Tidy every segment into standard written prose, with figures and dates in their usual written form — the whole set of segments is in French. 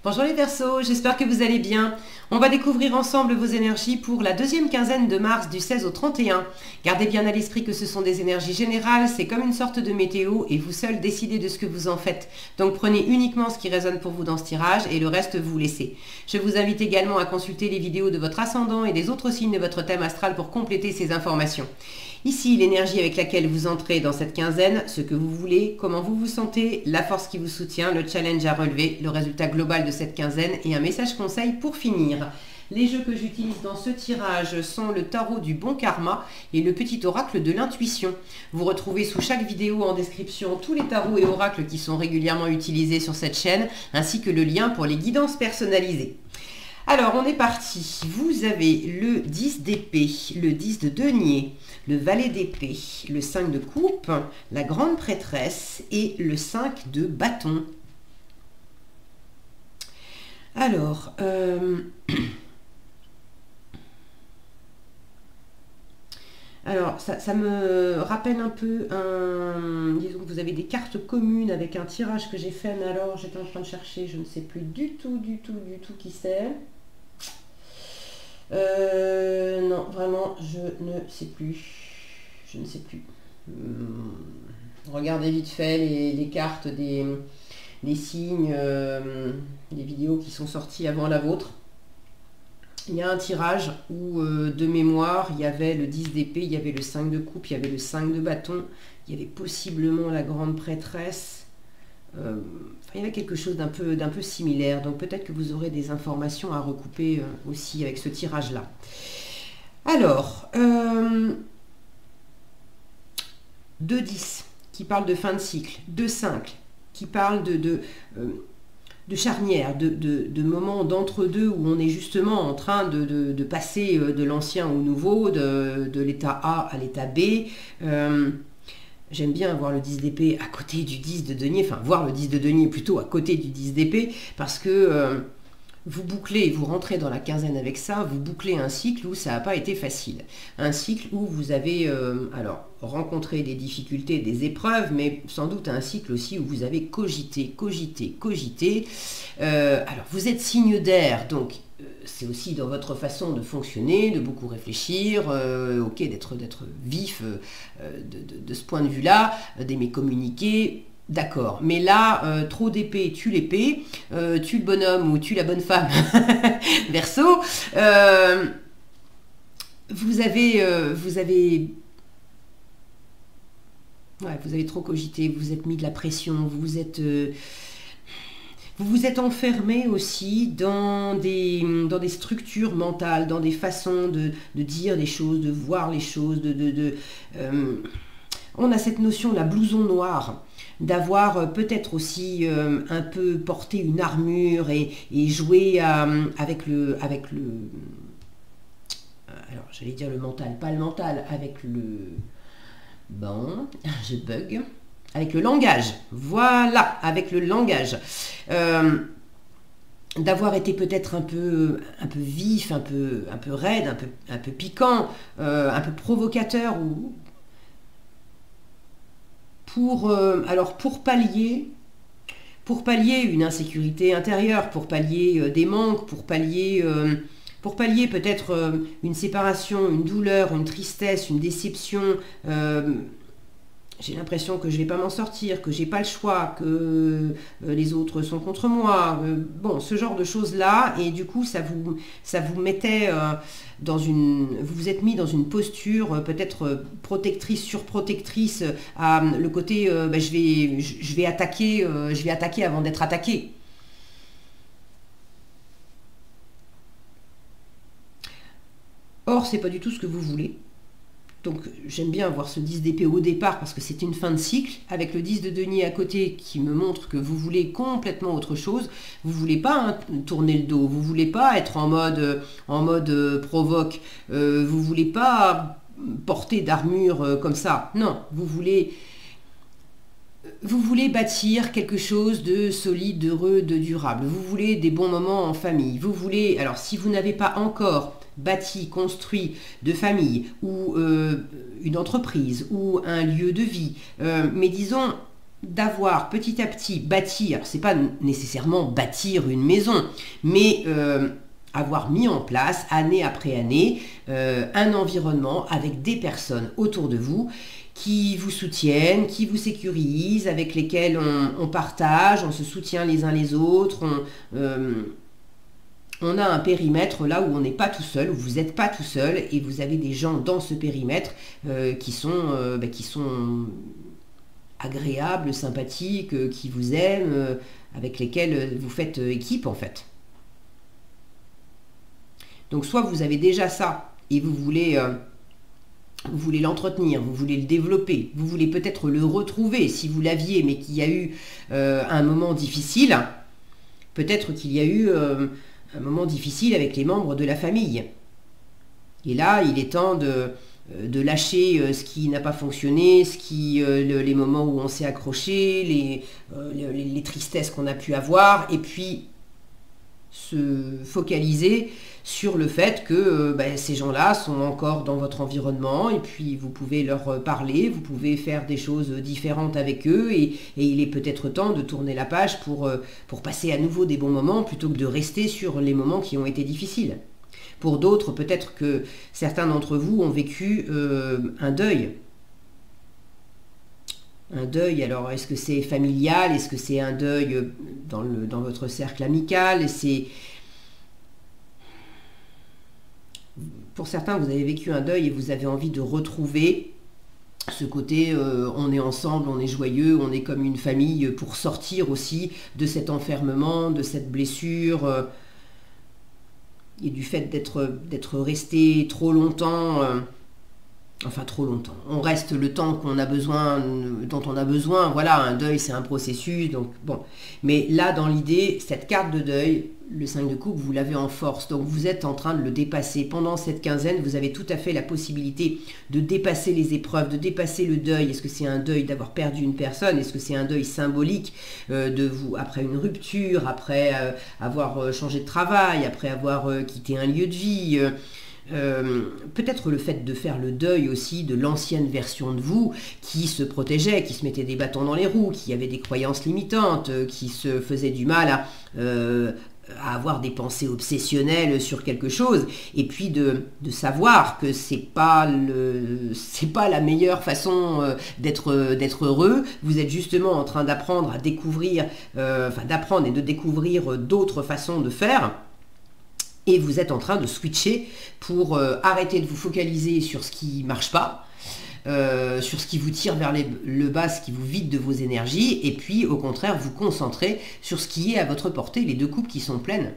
Bonjour les Verseaux, j'espère que vous allez bien. On va découvrir ensemble vos énergies pour la deuxième quinzaine de mars du 16 au 31. Gardez bien à l'esprit que ce sont des énergies générales, c'est comme une sorte de météo et vous seul décidez de ce que vous en faites. Donc prenez uniquement ce qui résonne pour vous dans ce tirage et le reste vous laissez. Je vous invite également à consulter les vidéos de votre ascendant et des autres signes de votre thème astral pour compléter ces informations. Ici, l'énergie avec laquelle vous entrez dans cette quinzaine, ce que vous voulez, comment vous vous sentez, la force qui vous soutient, le challenge à relever, le résultat global de cette quinzaine et un message conseil pour finir. Les jeux que j'utilise dans ce tirage sont le tarot du bon karma et le petit oracle de l'intuition. Vous retrouvez sous chaque vidéo en description tous les tarots et oracles qui sont régulièrement utilisés sur cette chaîne, ainsi que le lien pour les guidances personnalisées. Alors, on est parti. Vous avez le 10 d'épée, le 10 de denier, le valet d'épée, le 5 de coupe, la grande prêtresse et le 5 de bâton. Alors, ça me rappelle un peu disons que vous avez des cartes communes avec un tirage que j'ai fait, mais alors j'étais en train de chercher, je ne sais plus du tout qui c'est. Non, vraiment, je ne sais plus. Je ne sais plus. Regardez vite fait les cartes des signes, des vidéos qui sont sorties avant la vôtre. Il y a un tirage où, de mémoire, il y avait le 10 d'épée, il y avait le 5 de coupe, il y avait le 5 de bâton, il y avait possiblement la grande prêtresse. Il y avait quelque chose d'un peu similaire, donc peut-être que vous aurez des informations à recouper aussi avec ce tirage-là. Alors, 2-10 qui parle de fin de cycle, 2-5 qui parle de charnière, de moments d'entre-deux où on est justement en train de passer de l'ancien au nouveau, de l'état A à l'état B. J'aime bien voir le 10 d'épée à côté du 10 de denier, enfin voir le 10 de denier plutôt à côté du 10 d'épée, parce que vous bouclez, vous rentrez dans la quinzaine avec ça, vous bouclez un cycle où ça n'a pas été facile. Un cycle où vous avez alors rencontré des difficultés, des épreuves, mais sans doute un cycle aussi où vous avez cogité. Alors vous êtes signe d'air, donc c'est aussi dans votre façon de fonctionner, de beaucoup réfléchir, ok, d'être vif de ce point de vue-là, d'aimer communiquer. D'accord, mais là, trop d'épée, tue l'épée, tue le bonhomme ou tue la bonne femme, Verseau. Vous avez trop cogité, vous vous êtes mis de la pression, vous vous êtes enfermé aussi dans des structures mentales, dans des façons de dire les choses, de voir les choses, on a cette notion, la blouson noire, d'avoir peut-être aussi un peu porté une armure et joué avec le alors j'allais dire le mental, pas le mental, avec le bon, je bug, avec le langage, voilà, avec le langage, d'avoir été peut-être un peu vif, un peu raide, un peu piquant, un peu provocateur, ou pour pallier une insécurité intérieure, pour pallier des manques, pour pallier peut-être une séparation, une douleur, une tristesse, une déception. J'ai l'impression que je ne vais pas m'en sortir, que j'ai pas le choix, que les autres sont contre moi. Bon, ce genre de choses-là, et du coup, ça vous mettait vous vous êtes mis dans une posture peut-être protectrice, surprotectrice, à le côté je vais attaquer avant d'être attaqué. Or, c'est pas du tout ce que vous voulez. Donc j'aime bien avoir ce 10 d'épée au départ parce que c'est une fin de cycle, avec le 10 de denier à côté qui me montre que vous voulez complètement autre chose. Vous voulez pas tourner le dos, vous voulez pas être en mode provoque, vous voulez pas porter d'armure comme ça. Non, vous voulez bâtir quelque chose de solide, d'heureux, de durable. Vous voulez des bons moments en famille. Vous voulez, alors si vous n'avez pas encore bâti, construit de famille ou une entreprise ou un lieu de vie, mais disons d'avoir petit à petit bâti, alors c'est pas nécessairement bâtir une maison, mais avoir mis en place année après année un environnement avec des personnes autour de vous qui vous soutiennent, qui vous sécurisent, avec lesquelles on partage, on se soutient les uns les autres, on a un périmètre là où on n'est pas tout seul, où vous n'êtes pas tout seul, et vous avez des gens dans ce périmètre qui sont agréables, sympathiques, qui vous aiment, avec lesquels vous faites équipe en fait. Donc soit vous avez déjà ça et vous voulez l'entretenir, vous voulez le développer, vous voulez peut-être le retrouver si vous l'aviez mais qu'il y a eu un moment difficile, peut-être qu'il y a eu un moment difficile avec les membres de la famille. Et là, il est temps de lâcher ce qui n'a pas fonctionné, les moments où on s'est accroché, les tristesses qu'on a pu avoir, et puis se focaliser sur le fait que ces gens-là sont encore dans votre environnement, et puis vous pouvez leur parler, vous pouvez faire des choses différentes avec eux, et il est peut-être temps de tourner la page pour passer à nouveau des bons moments, plutôt que de rester sur les moments qui ont été difficiles. Pour d'autres, peut-être que certains d'entre vous ont vécu un deuil. Un deuil, alors est-ce que c'est familial? Est-ce que c'est un deuil dans votre cercle amical? Pour certains, vous avez vécu un deuil et vous avez envie de retrouver ce côté on est ensemble, on est joyeux, on est comme une famille, pour sortir aussi de cet enfermement, de cette blessure, et du fait d'être resté trop longtemps. Enfin, trop longtemps. On reste le temps dont on a besoin. Voilà, un deuil, c'est un processus. Donc, bon. Mais là, dans l'idée, cette carte de deuil, le 5 de coupe, vous l'avez en force. Donc, vous êtes en train de le dépasser. Pendant cette quinzaine, vous avez tout à fait la possibilité de dépasser les épreuves, de dépasser le deuil. Est-ce que c'est un deuil d'avoir perdu une personne? Est-ce que c'est un deuil symbolique après une rupture, après avoir changé de travail, après avoir quitté un lieu de vie peut-être le fait de faire le deuil aussi de l'ancienne version de vous qui se protégeait, qui se mettait des bâtons dans les roues, qui avait des croyances limitantes, qui se faisait du mal à avoir des pensées obsessionnelles sur quelque chose, et puis de savoir que c'est pas la meilleure façon d'être heureux. Vous êtes justement en train d'apprendre à découvrir, d'apprendre et de découvrir d'autres façons de faire. Et vous êtes en train de switcher pour arrêter de vous focaliser sur ce qui ne marche pas, sur ce qui vous tire vers le bas, ce qui vous vide de vos énergies, et puis au contraire vous concentrer sur ce qui est à votre portée, les deux coupes qui sont pleines.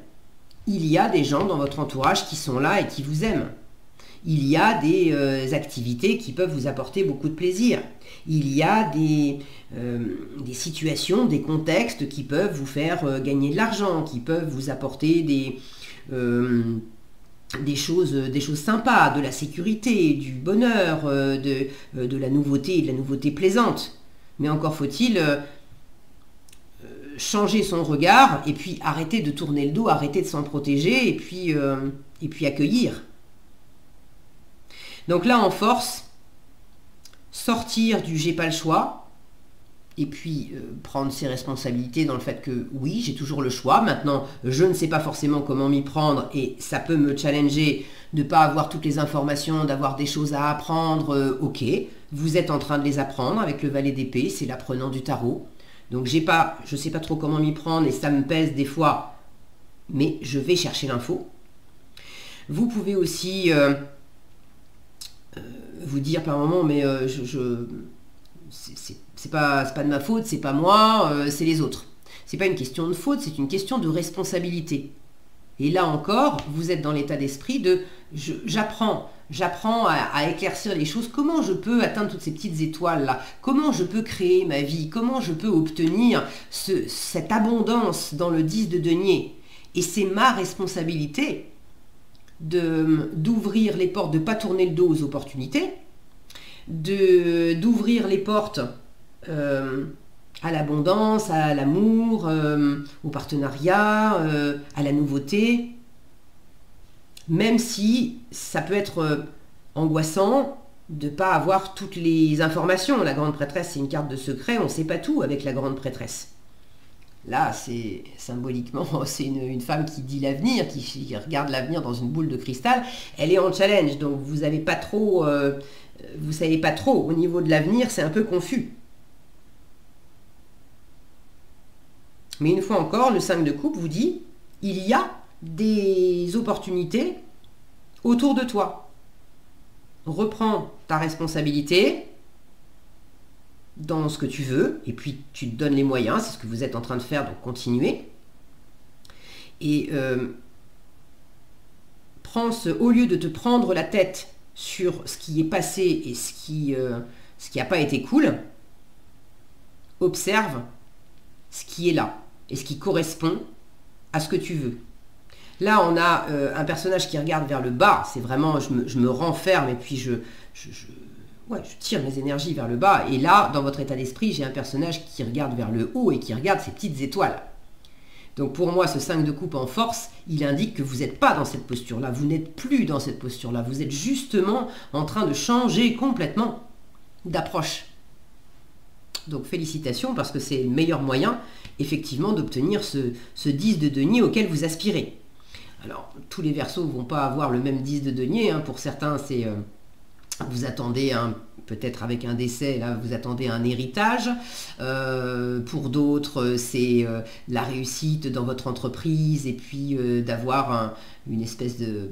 Il y a des gens dans votre entourage qui sont là et qui vous aiment. Il y a des activités qui peuvent vous apporter beaucoup de plaisir. Il y a des situations, des contextes qui peuvent vous faire gagner de l'argent, qui peuvent vous apporter des choses sympas, de la sécurité, du bonheur, de la nouveauté et de la nouveauté plaisante. Mais encore faut-il changer son regard et puis arrêter de tourner le dos, arrêter de s'en protéger et puis accueillir. Donc là, en force, sortir du j'ai pas le choix, et puis prendre ses responsabilités dans le fait que oui, j'ai toujours le choix. Maintenant, je ne sais pas forcément comment m'y prendre et ça peut me challenger de ne pas avoir toutes les informations, d'avoir des choses à apprendre. Ok, vous êtes en train de les apprendre avec le valet d'épée, c'est l'apprenant du tarot. Donc je ne sais pas trop comment m'y prendre et ça me pèse des fois, mais je vais chercher l'info. Vous pouvez aussi vous dire par moment, mais c'est pas de ma faute, c'est pas moi, c'est les autres. C'est pas une question de faute, c'est une question de responsabilité. Et là encore, vous êtes dans l'état d'esprit de j'apprends à éclaircir les choses. Comment je peux atteindre toutes ces petites étoiles là? Comment je peux créer ma vie? Comment je peux obtenir cette abondance dans le 10 de denier? Et c'est ma responsabilité d'ouvrir les portes, de ne pas tourner le dos aux opportunités, d'ouvrir les portes à l'abondance, à l'amour, au partenariat, à la nouveauté, même si ça peut être angoissant, de ne pas avoir toutes les informations. La grande prêtresse, c'est une carte de secret, on ne sait pas tout avec la grande prêtresse. Là, c'est symboliquement, c'est une femme qui dit l'avenir, qui regarde l'avenir dans une boule de cristal. Elle est en challenge, donc vous savez pas trop au niveau de l'avenir, c'est un peu confus. Mais une fois encore, le 5 de coupe vous dit, il y a des opportunités autour de toi. Reprends ta responsabilité dans ce que tu veux, et puis tu te donnes les moyens, c'est ce que vous êtes en train de faire, donc continuez. Et au lieu de te prendre la tête sur ce qui est passé et ce qui n'a pas été cool, observe ce qui est là et ce qui correspond à ce que tu veux. Là, on a un personnage qui regarde vers le bas, c'est vraiment, je me renferme et puis je tire mes énergies vers le bas. Et là, dans votre état d'esprit, j'ai un personnage qui regarde vers le haut et qui regarde ces petites étoiles. Donc pour moi, ce 5 de coupe en force, il indique que vous n'êtes pas dans cette posture-là, vous n'êtes plus dans cette posture-là, vous êtes justement en train de changer complètement d'approche. Donc félicitations, parce que c'est le meilleur moyen, effectivement, d'obtenir ce 10 de denier auquel vous aspirez. Alors, tous les Verseaux ne vont pas avoir le même 10 de denier, hein. Pour certains, c'est... vous attendez peut-être avec un décès, là vous attendez un héritage. Pour d'autres, c'est la réussite dans votre entreprise et puis d'avoir une espèce de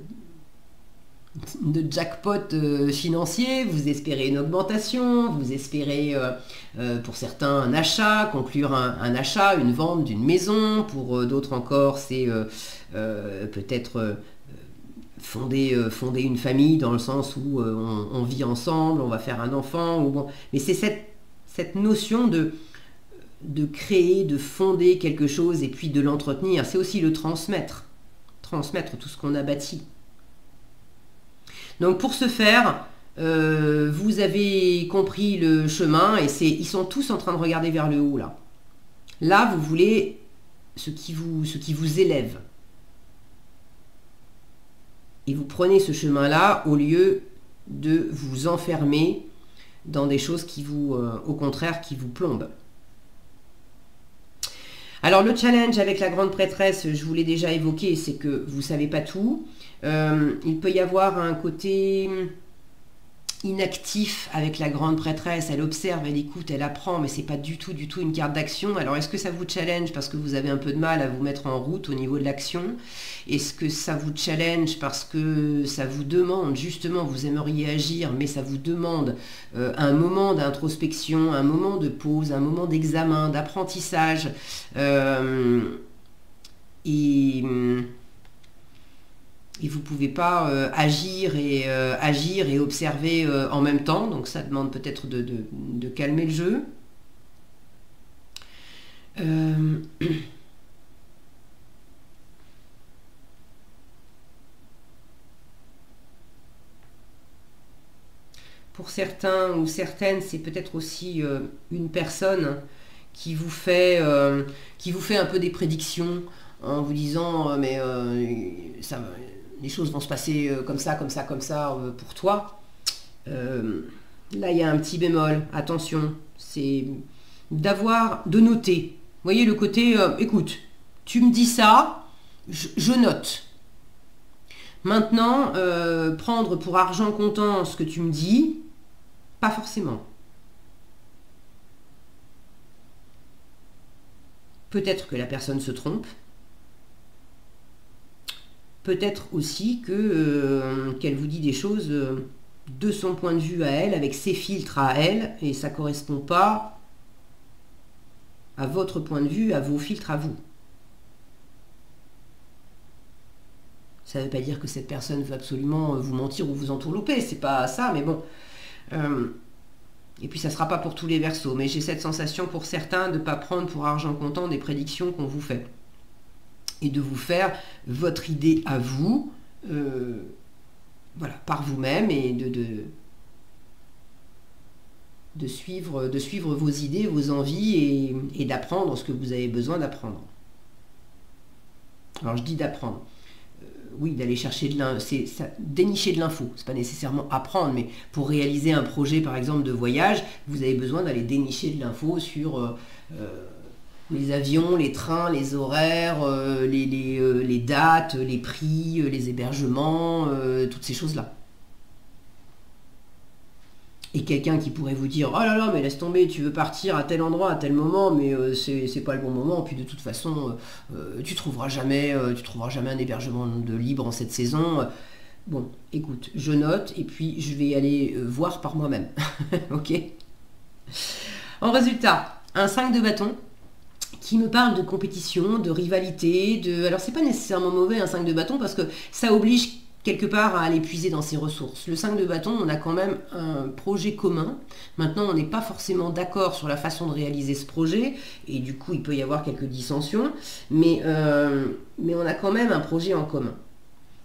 jackpot financier. Vous espérez une augmentation, vous espérez pour certains un achat, conclure un achat, une vente d'une maison. Pour d'autres encore, c'est peut-être... Fonder une famille dans le sens où on vit ensemble, on va faire un enfant. Bon. Mais c'est cette notion de créer, de fonder quelque chose et puis de l'entretenir. C'est aussi le transmettre tout ce qu'on a bâti. Donc pour ce faire, vous avez compris le chemin et ils sont tous en train de regarder vers le haut là. Là, vous voulez ce qui vous élève. Et vous prenez ce chemin-là au lieu de vous enfermer dans des choses qui vous, au contraire, qui vous plombent. Alors le challenge avec la grande prêtresse, je vous l'ai déjà évoqué, c'est que vous ne savez pas tout. Il peut y avoir un côté inactif avec la grande prêtresse, elle observe, elle écoute, elle apprend, mais c'est pas du tout une carte d'action. Alors est-ce que ça vous challenge parce que vous avez un peu de mal à vous mettre en route au niveau de l'action? Est-ce que ça vous challenge parce que ça vous demande, justement, vous aimeriez agir, mais ça vous demande un moment d'introspection, un moment de pause, un moment d'examen, d'apprentissage, et vous ne pouvez pas agir et observer en même temps, donc ça demande peut-être de calmer le jeu. Pour certains ou certaines, c'est peut-être aussi une personne qui vous fait un peu des prédictions en vous disant les choses vont se passer comme ça pour toi. Là, il y a un petit bémol, attention, c'est de noter. Vous voyez le côté, écoute, tu me dis ça, je note. Maintenant, prendre pour argent comptant ce que tu me dis, pas forcément. Peut-être que la personne se trompe. Peut-être aussi qu'elle vous dit des choses de son point de vue à elle, avec ses filtres à elle, et ça ne correspond pas à votre point de vue, à vos filtres à vous. Ça ne veut pas dire que cette personne veut absolument vous mentir ou vous entourlouper, c'est pas ça, mais bon. Et puis ça ne sera pas pour tous les Verseaux, mais j'ai cette sensation pour certains de ne pas prendre pour argent comptant des prédictions qu'on vous fait. Et de vous faire votre idée à vous, voilà, par vous-même, et de suivre vos idées, vos envies, et d'apprendre ce que vous avez besoin d'apprendre. Alors je dis d'apprendre. oui, d'aller chercher dénicher de l'info. C'est pas nécessairement apprendre, mais pour réaliser un projet, par exemple, de voyage, vous avez besoin d'aller dénicher de l'info sur les avions, les trains, les horaires, les dates, les prix, les hébergements, toutes ces choses-là. Et quelqu'un qui pourrait vous dire « Oh là là, mais laisse tomber, tu veux partir à tel endroit, à tel moment, mais c'est pas le bon moment, puis de toute façon, tu trouveras jamais un hébergement de libre en cette saison. » Bon, écoute, je note, et puis je vais aller voir par moi-même. Ok. En résultat, un 5 de bâton qui me parle de compétition, de rivalité, Alors c'est pas nécessairement mauvais un 5 de bâton, parce que ça oblige quelque part à aller puiser dans ses ressources. Le 5 de bâton, on a quand même un projet commun. Maintenant, on n'est pas forcément d'accord sur la façon de réaliser ce projet, et du coup, il peut y avoir quelques dissensions, mais on a quand même un projet en commun.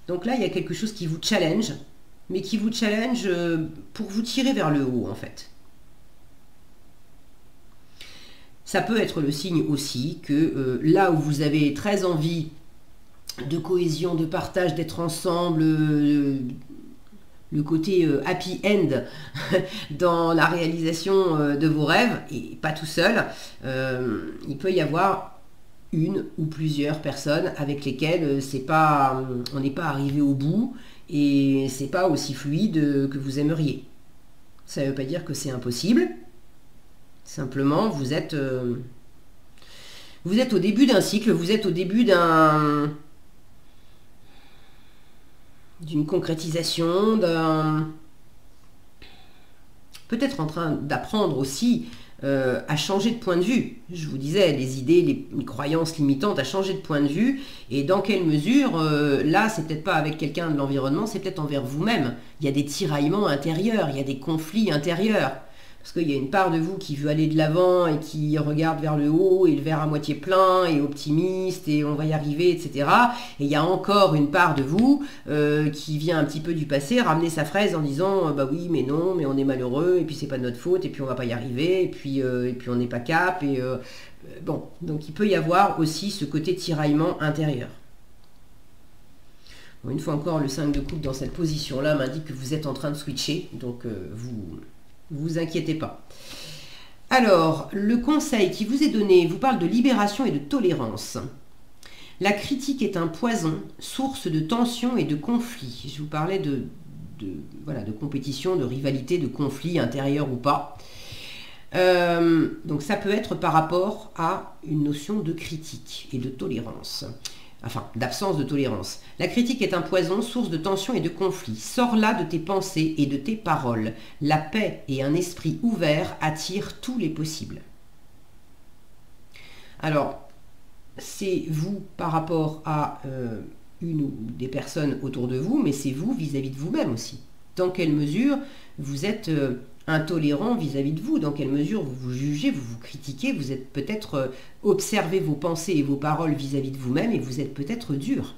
Donc là, il y a quelque chose qui vous challenge, mais qui vous challenge pour vous tirer vers le haut, en fait. Ça peut être le signe aussi que là où vous avez très envie de cohésion, de partage, d'être ensemble, le côté happy end dans la réalisation de vos rêves, et pas tout seul, il peut y avoir une ou plusieurs personnes avec lesquelles on n'est pas arrivé au bout, et c'est pas aussi fluide que vous aimeriez. Ça ne veut pas dire que c'est impossible, simplement vous êtes au début d'un cycle, vous êtes au début d'une concrétisation, peut-être en train d'apprendre aussi à changer de point de vue. Je vous disais, les idées, les croyances limitantes, à changer de point de vue, et dans quelle mesure, là, c'est peut-être pas avec quelqu'un de l'environnement, c'est peut-être envers vous-même. Il y a des tiraillements intérieurs, il y a des conflits intérieurs. Parce qu'il y a une part de vous qui veut aller de l'avant et qui regarde vers le haut et le verre à moitié plein et optimiste et on va y arriver, etc. Et il y a encore une part de vous qui vient un petit peu du passé ramener sa fraise en disant bah oui mais non, mais on est malheureux et puis c'est pas de notre faute et puis on va pas y arriver et puis on n'est pas cap. Bon, donc il peut y avoir aussi ce côté tiraillement intérieur. Bon, une fois encore, le 5 de coupe dans cette position-là m'indique que vous êtes en train de switcher, donc vous inquiétez pas. Alors, le conseil qui vous est donné vous parle de libération et de tolérance. La critique est un poison, source de tension et de conflit. Je vous parlais de compétition, de rivalité, de conflit intérieur ou pas. Donc ça peut être par rapport à une notion de critique et de tolérance. Enfin, d'absence de tolérance. La critique est un poison, source de tension et de conflit. Sors-la de tes pensées et de tes paroles. La paix et un esprit ouvert attirent tous les possibles. Alors, c'est vous par rapport à une ou des personnes autour de vous, mais c'est vous vis-à-vis de vous-même aussi. Dans quelle mesure vous êtes intolérant vis-à-vis de vous, dans quelle mesure vous vous jugez, vous vous critiquez, vous êtes peut-être observé vos pensées et vos paroles vis-à-vis de vous-même et vous êtes peut-être dur.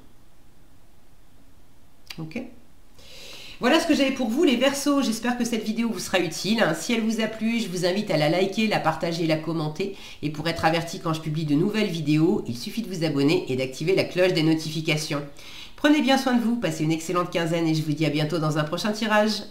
Ok ? Voilà ce que j'avais pour vous les Verseaux, j'espère que cette vidéo vous sera utile. Si elle vous a plu, je vous invite à la liker, la partager, la commenter. Et pour être averti quand je publie de nouvelles vidéos, il suffit de vous abonner et d'activer la cloche des notifications. Prenez bien soin de vous, passez une excellente quinzaine et je vous dis à bientôt dans un prochain tirage.